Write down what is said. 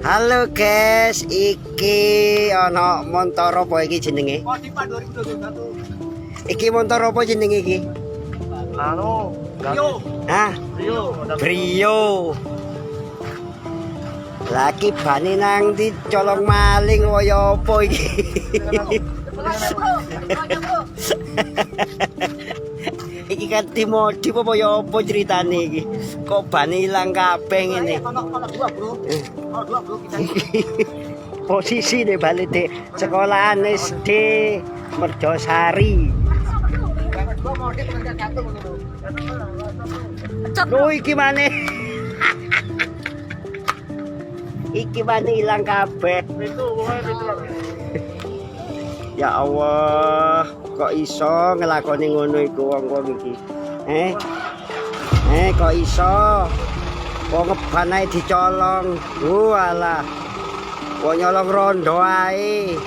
Halo guys, iki ana montor apa iki jenenge? Iki montor apa jenenge iki? Anu, Hah? Brio. Lagi bani nang di colong maling kaya apa iki? Iki kan dimodif apa ya apa ceritane iki? Kok bani ilang kabeh ngene? Posisi deh balik deh sekolahan SD Merjosari. Loh iki maneh. Iki maneh ilang kabeh. Ya Allah, kok iso ngelakoni ngono iku wong-wong iki? Kok iso? Wong ngeban ae dicolong. Walah. Wong nyolong rondo ae.